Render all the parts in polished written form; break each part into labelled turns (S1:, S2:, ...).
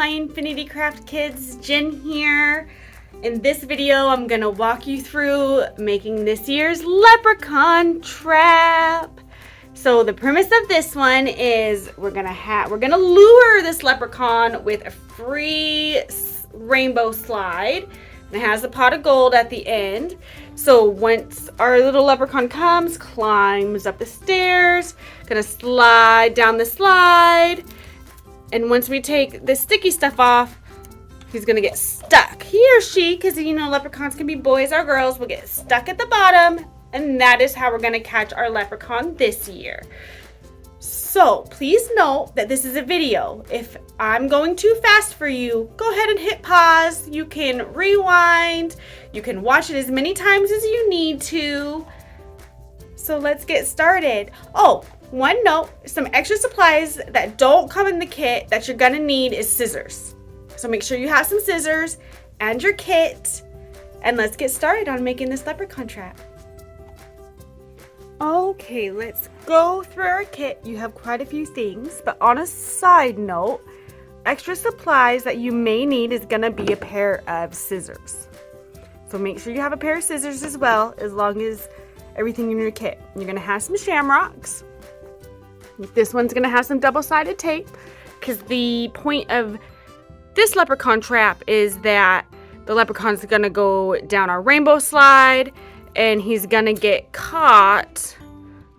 S1: my Infinity Craft kids, Jen here. In this video, I'm gonna walk you through making this year's leprechaun trap. So the premise of this one is we're gonna lure this leprechaun with a free rainbow slide. And it has a pot of gold at the end. So once our little leprechaun climbs up the stairs, gonna slide down the slide. And once we take the sticky stuff off, he's gonna get stuck. He or she, because you know leprechauns can be boys or girls, will get stuck at the bottom. And that is how we're gonna catch our leprechaun this year. So please note that this is a video. If I'm going too fast for you, go ahead and hit pause. You can rewind. You can watch it as many times as you need to. So let's get started. Oh, one note, some extra supplies that don't come in the kit that you're gonna need is scissors. So make sure you have some scissors and your kit. And let's get started on making this leprechaun trap. Okay, let's go through our kit. You have quite a few things, but on a side note, extra supplies that you may need is gonna be a pair of scissors. So make sure you have a pair of scissors as well, as long as everything in your kit. You're gonna have some shamrocks. This one's gonna have some double-sided tape, because the point of this leprechaun trap is that the leprechaun's gonna go down our rainbow slide, and he's gonna get caught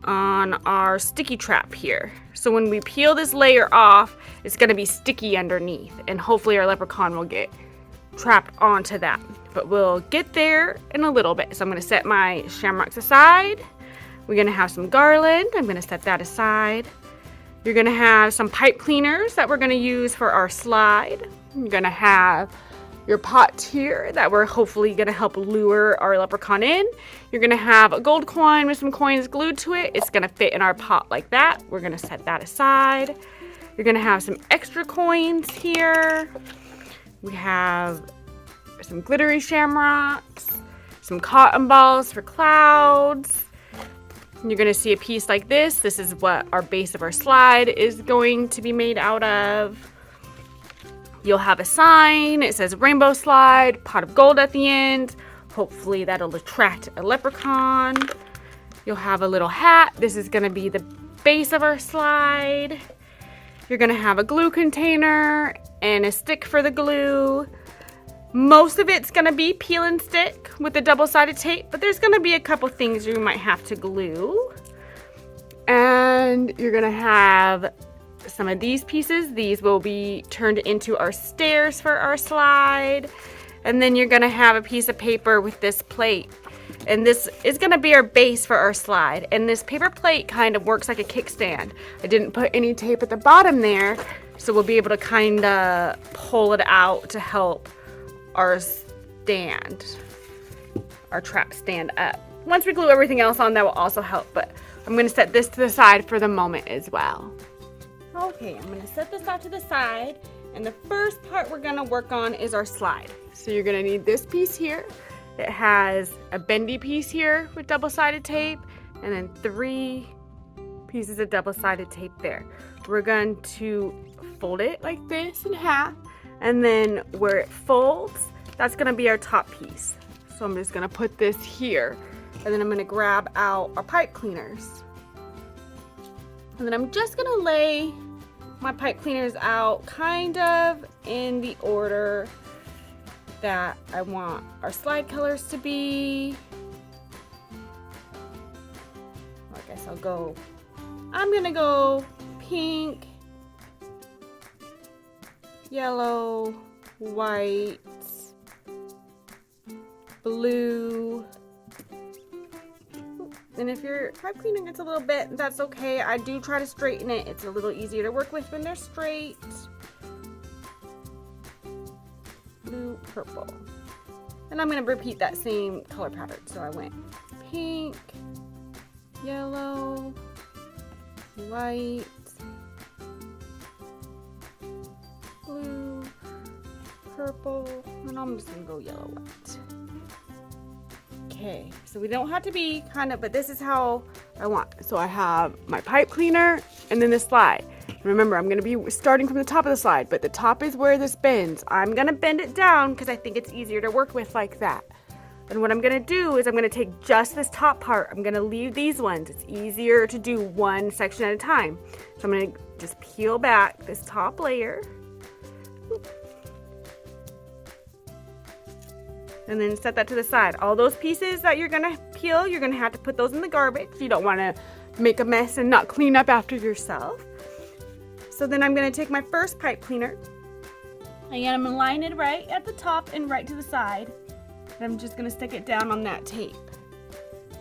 S1: on our sticky trap here. So when we peel this layer off, it's gonna be sticky underneath, and hopefully our leprechaun will get trapped onto that. But we'll get there in a little bit. So I'm gonna set my shamrocks aside. We're gonna have some garland. I'm gonna set that aside. You're gonna have some pipe cleaners that we're gonna use for our slide. You're gonna have your pot here that we're hopefully gonna help lure our leprechaun in. You're gonna have a gold coin with some coins glued to it. It's gonna fit in our pot like that. We're gonna set that aside. You're gonna have some extra coins here. We have some glittery shamrocks, some cotton balls for clouds. You're gonna see a piece like this. This is what our base of our slide is going to be made out of. You'll have a sign. It says rainbow slide, pot of gold at the end. Hopefully that'll attract a leprechaun. You'll have a little hat. This is gonna be the base of our slide. You're gonna have a glue container and a stick for the glue. Most of it's gonna be peel and stick with the double-sided tape, but there's gonna be a couple things you might have to glue. And you're gonna have some of these pieces. These will be turned into our stairs for our slide. And then you're gonna have a piece of paper with this plate. And this is gonna be our base for our slide. And this paper plate kind of works like a kickstand. I didn't put any tape at the bottom there, so we'll be able to kind of pull it out to help our trap stand up. Once we glue everything else on, that will also help, but I'm gonna set this to the side for the moment as well. Okay, I'm gonna set this out to the side, and the first part we're gonna work on is our slide. So you're gonna need this piece here. It has a bendy piece here with double-sided tape, and then 3 pieces of double-sided tape there. We're going to fold it like this in half, and then where it folds, that's gonna be our top piece. So I'm just gonna put this here, and then I'm gonna grab out our pipe cleaners. And then I'm just gonna lay my pipe cleaners out kind of in the order that I want our slide colors to be. I guess I'm gonna go pink, yellow, white, blue. And if your pipe cleaner gets a little bit, that's okay. I do try to straighten it. It's a little easier to work with when they're straight. Blue, purple. And I'm gonna repeat that same color pattern. So I went pink, yellow, white, blue, purple, and I'm just gonna go yellow, white. Okay, so we don't have to be kind of, but this is how I want. So I have my pipe cleaner and then the slide. Remember, I'm going to be starting from the top of the slide, but the top is where this bends. I'm going to bend it down because I think it's easier to work with like that. And what I'm going to do is I'm going to take just this top part. I'm going to leave these ones. It's easier to do one section at a time. So I'm going to just peel back this top layer. And then set that to the side. All those pieces that you're gonna peel, you're gonna have to put those in the garbage. You don't wanna make a mess and not clean up after yourself. So then I'm gonna take my first pipe cleaner and I'm gonna line it right at the top and right to the side. And I'm just gonna stick it down on that tape.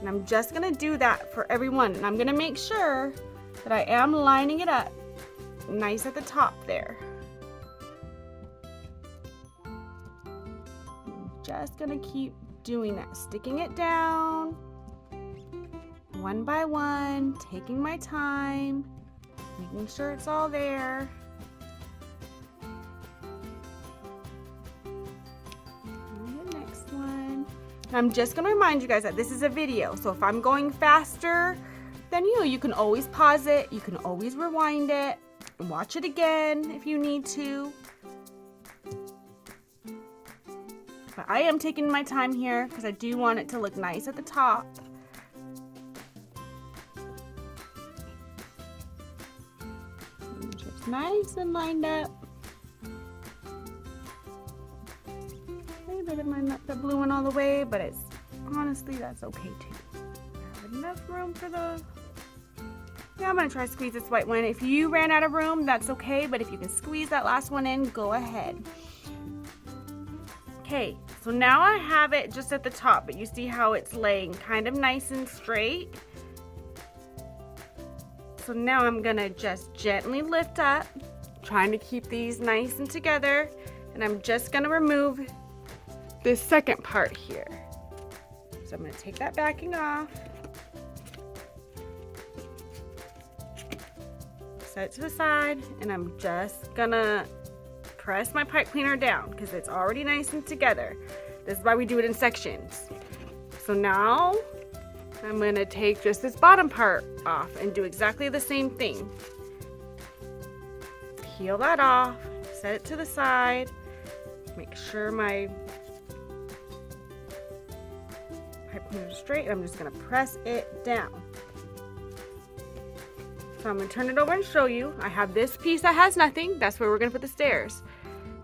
S1: And I'm just gonna do that for every one. And I'm gonna make sure that I am lining it up nice at the top there. Just gonna keep doing that, sticking it down one by one, taking my time, making sure it's all there. And the next one. And I'm just gonna remind you guys that this is a video, so if I'm going faster, then you can always pause it, you can always rewind it, and watch it again if you need to. But I am taking my time here because I do want it to look nice at the top. Make sure it's nice and lined up. Maybe I didn't line up the blue one all the way, but it's honestly that's okay too. I have enough room for the. Yeah, I'm gonna try to squeeze this white one. If you ran out of room, that's okay, but if you can squeeze that last one in, go ahead. Okay, so now I have it just at the top, but you see how it's laying kind of nice and straight. So now I'm gonna just gently lift up, trying to keep these nice and together, and I'm just gonna remove this second part here. So I'm gonna take that backing off, set it to the side, and I'm just gonna press my pipe cleaner down because it's already nice and together. This is why we do it in sections. So now I'm going to take just this bottom part off and do exactly the same thing. Peel that off, set it to the side, make sure my pipe cleaner is straight. I'm just going to press it down. So I'm going to turn it over and show you. I have this piece that has nothing. That's where we're going to put the stairs.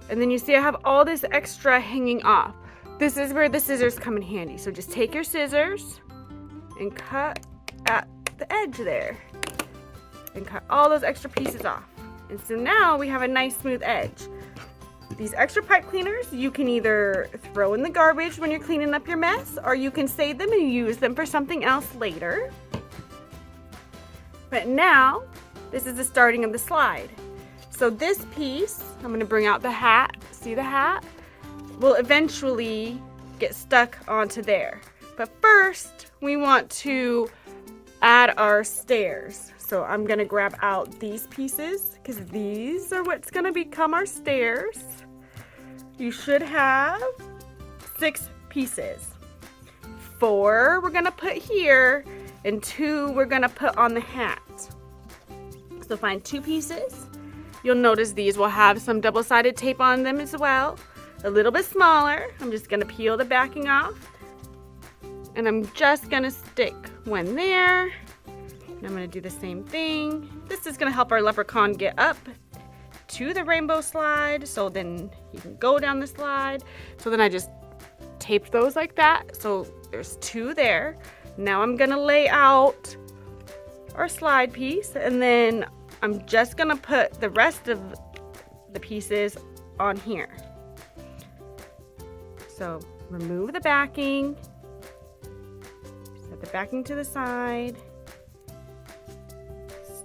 S1: And then you see I have all this extra hanging off. This is where the scissors come in handy. So just take your scissors and cut at the edge there. And cut all those extra pieces off. And so now we have a nice smooth edge. These extra pipe cleaners, you can either throw in the garbage when you're cleaning up your mess, or you can save them and use them for something else later. But now, this is the starting of the slide. So this piece, I'm going to bring out the hat. See the hat? Will eventually get stuck onto there. But first, we want to add our stairs. So I'm going to grab out these pieces because these are what's going to become our stairs. You should have 6 pieces. 4 we're going to put here and 2 we're going to put on the hat. So find 2 pieces. You'll notice these will have some double-sided tape on them as well. A little bit smaller. I'm just going to peel the backing off. And I'm just going to stick one there. And I'm going to do the same thing. This is going to help our leprechaun get up to the rainbow slide. So then he can go down the slide. So then I just tape those like that. So there's 2 there. Now I'm going to lay out our slide piece. And then I'm just gonna put the rest of the pieces on here. So remove the backing, set the backing to the side,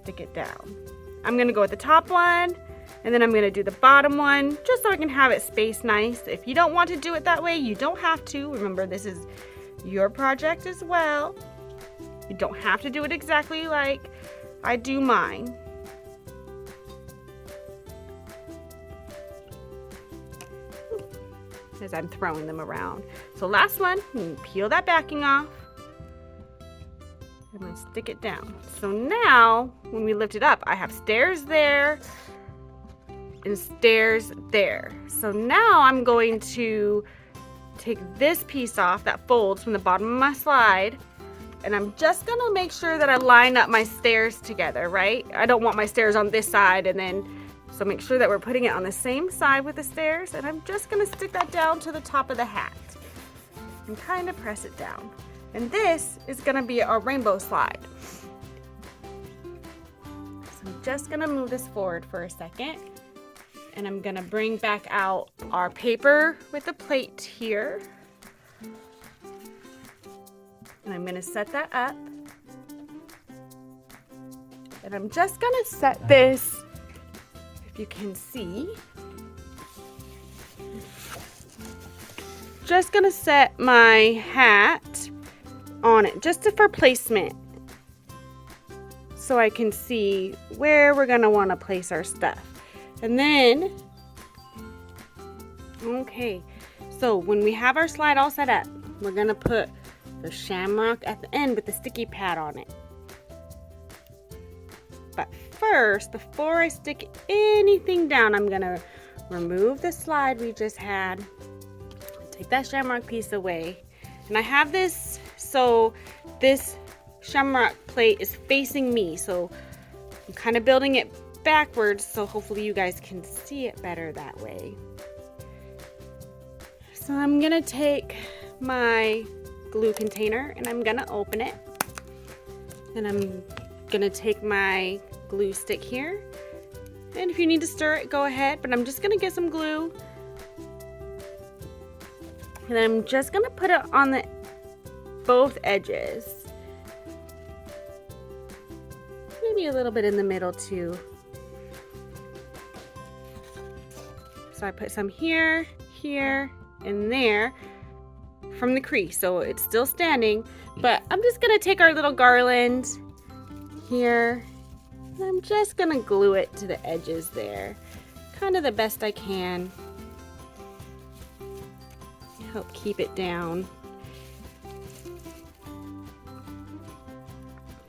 S1: stick it down. I'm gonna go with the top one, and then I'm gonna do the bottom one, just so I can have it spaced nice. If you don't want to do it that way, you don't have to. Remember, this is your project as well. You don't have to do it exactly like I do mine. As I'm throwing them around. So last one, peel that backing off. I'm gonna stick it down. So now, when we lift it up, I have stairs there and stairs there. So now I'm going to take this piece off that folds from the bottom of my slide, and I'm just gonna make sure that I line up my stairs together, right? I don't want my stairs on this side, and then, so make sure that we're putting it on the same side with the stairs, and I'm just gonna stick that down to the top of the hat and kind of press it down. And this is gonna be our rainbow slide. So I'm just gonna move this forward for a second, and I'm gonna bring back out our paper with the plate here. And I'm gonna set that up. And I'm just gonna set this, if you can see, just gonna set my hat on it just for placement, so I can see where we're gonna wanna place our stuff. And then, okay, so when we have our slide all set up, we're gonna put the shamrock at the end with the sticky pad on it. But first, before I stick anything down, I'm gonna remove the slide we just had, take that shamrock piece away. And I have this, so this shamrock plate is facing me, so I'm kind of building it backwards, so hopefully you guys can see it better that way. So I'm gonna take my glue container and I'm gonna open it, and I'm gonna take my glue stick here, and if you need to stir it, go ahead, but I'm just gonna get some glue, and then I'm just gonna put it on the both edges, maybe a little bit in the middle too. So I put some here, here, and there from the crease, so it's still standing, but I'm just gonna take our little garland here, and I'm just gonna glue it to the edges there, kind of the best I can. Help keep it down.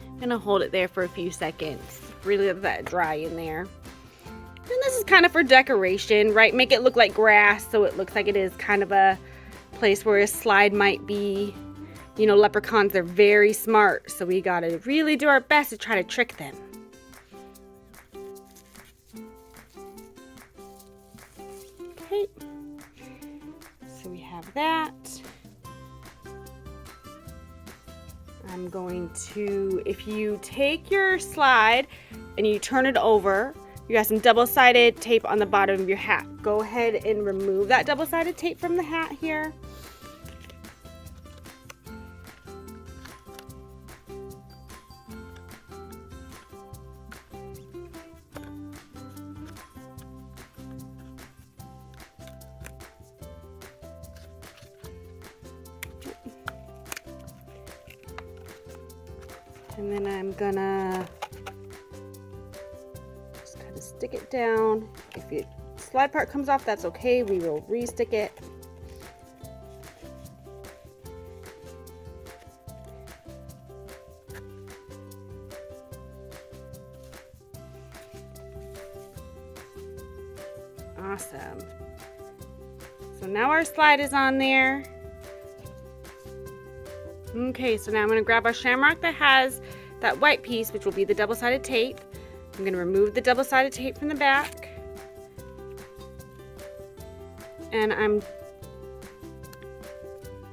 S1: I'm gonna hold it there for a few seconds, really let that dry in there. And this is kind of for decoration, right? Make it look like grass, so it looks like it is kind of a place where a slide might be. You know, leprechauns, they're very smart, so we gotta really do our best to try to trick them. Okay, so we have that. I'm going to, if you take your slide and you turn it over, you got some double-sided tape on the bottom of your hat. Go ahead and remove that double-sided tape from the hat here. And then I'm gonna just kind of stick it down. If the slide part comes off, that's okay. We will re-stick it. Awesome. So now our slide is on there. Okay, so now I'm going to grab our shamrock that has that white piece, which will be the double-sided tape. I'm going to remove the double-sided tape from the back. And I'm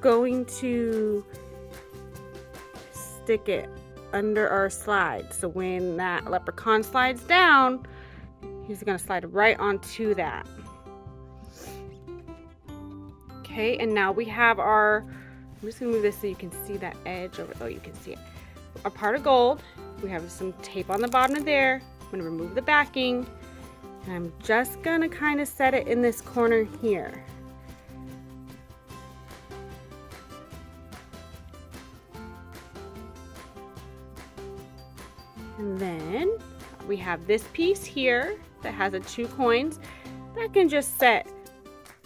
S1: going to stick it under our slide. So when that leprechaun slides down, he's going to slide right onto that. Okay, and now we have our, I'm just gonna move this so you can see that edge over, oh, you can see it. Our part of gold, we have some tape on the bottom of there. I'm gonna remove the backing, and I'm just gonna kind of set it in this corner here. And then we have this piece here that has the 2 coins that can just set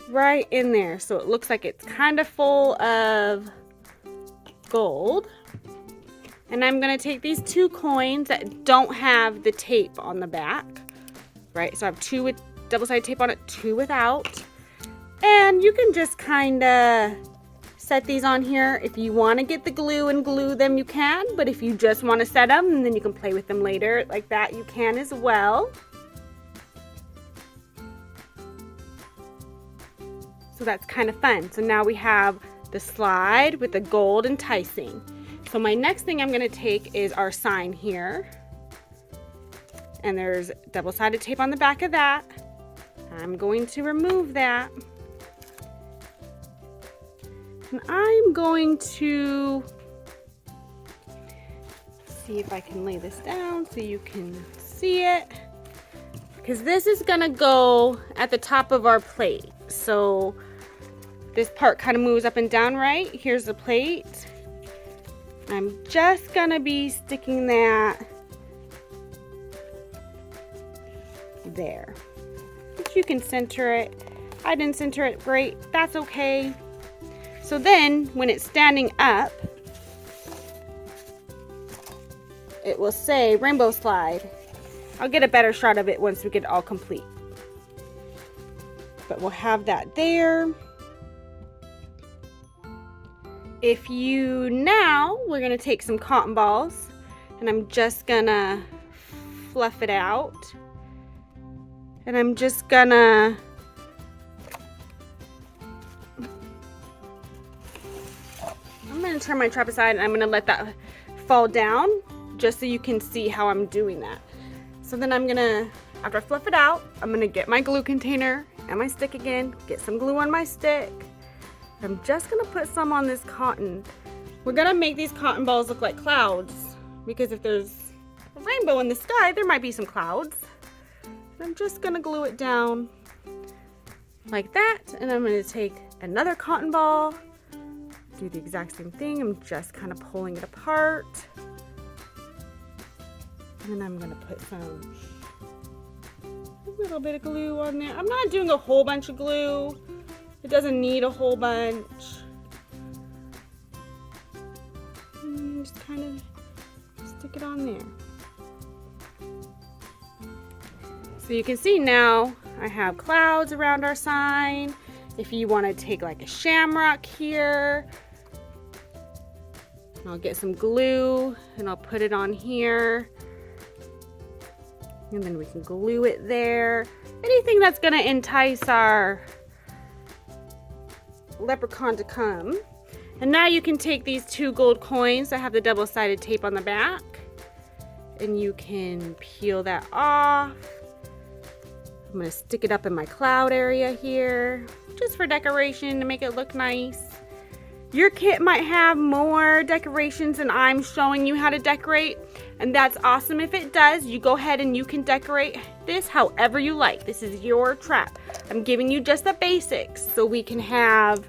S1: right in there. So it looks like it's kind of full of gold. And I'm gonna take these 2 coins that don't have the tape on the back, right? So I have 2 with double-sided tape on it, 2 without. And you can just kind of set these on here. If you want to get the glue and glue them, you can. But if you just want to set them and then you can play with them later like that, you can as well. So that's kind of fun. So now we have the slide with the gold enticing. So my next thing I'm going to take is our sign here. And there's double-sided tape on the back of that. I'm going to remove that. And I'm going to see if I can lay this down so you can see it. Because this is going to go at the top of our plate. So this part kind of moves up and down, right? Here's the plate. I'm just going to be sticking that there. If you can center it. I didn't center it great. That's okay. So then, when it's standing up, it will say rainbow slide. I'll get a better shot of it once we get it all complete. But we'll have that there. Now, we're gonna take some cotton balls, and I'm just gonna fluff it out. And I'm just gonna turn my trap aside, and I'm gonna let that fall down just so you can see how I'm doing that. So then I'm gonna, after I fluff it out, I'm gonna get my glue container and my stick again, get some glue on my stick. I'm just gonna put some on this cotton. We're gonna make these cotton balls look like clouds, because if there's a rainbow in the sky, there might be some clouds. And I'm just gonna glue it down like that, and I'm gonna take another cotton ball, do the exact same thing. I'm just kind of pulling it apart. And then I'm gonna put a little bit of glue on there. I'm not doing a whole bunch of glue. It doesn't need a whole bunch. And just kind of stick it on there. So you can see now I have clouds around our sign. If you want to take like a shamrock here, I'll get some glue and I'll put it on here. And then we can glue it there. Anything that's gonna entice our leprechaun to come. And now you can take these 2 gold coins that have the double-sided tape on the back, and you can peel that off. I'm gonna stick it up in my cloud area here, just for decoration to make it look nice. Your kit might have more decorations than I'm showing you how to decorate, and that's awesome if it does. You go ahead and you can decorate this however you like. This is your trap. I'm giving you just the basics so we can have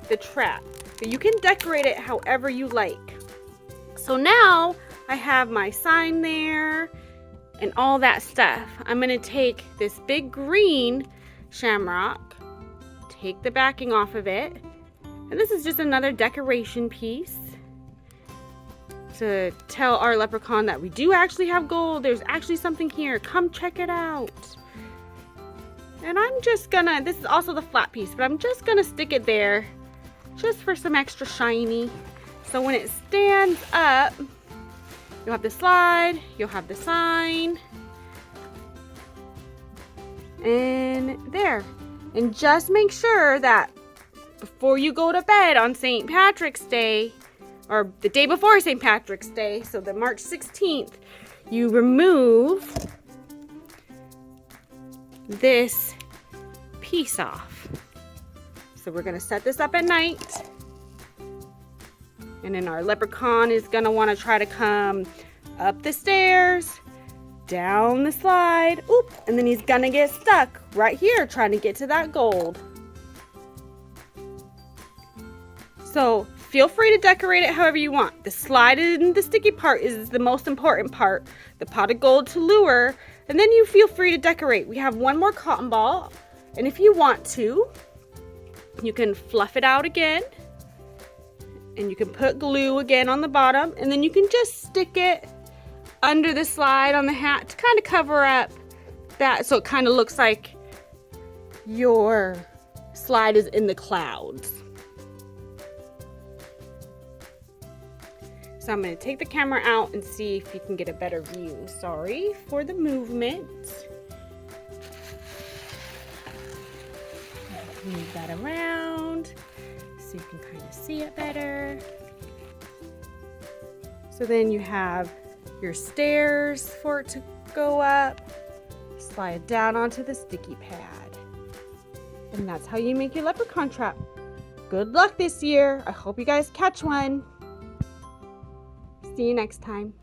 S1: the trap. But you can decorate it however you like. So now I have my sign there and all that stuff. I'm gonna take this big green shamrock, take the backing off of it, and this is just another decoration piece to tell our leprechaun that we do actually have gold. There's actually something here. Come check it out. And I'm just gonna, this is also the flat piece, but I'm just gonna stick it there just for some extra shiny. So when it stands up, you'll have the slide, you'll have the sign, and there. And just make sure that before you go to bed on St. Patrick's Day, or the day before St. Patrick's Day, so the March 16th, you remove this piece off. So we're gonna set this up at night. And then our leprechaun is gonna wanna try to come up the stairs, down the slide, oop, and then he's gonna get stuck right here trying to get to that gold. So feel free to decorate it however you want. The slide and the sticky part is the most important part. The pot of gold to lure, and then you feel free to decorate. We have one more cotton ball, And if you want to, you can fluff it out again. And you can put glue again on the bottom. And then you can just stick it under the slide on the hat to kind of cover up that, so it kind of looks like your slide is in the clouds. So I'm going to take the camera out and see if you can get a better view. Sorry for the movement. Move that around so you can kind of see it better. So then you have your stairs for it to go up. Slide down onto the sticky pad. And that's how you make your leprechaun trap. Good luck this year. I hope you guys catch one. See you next time.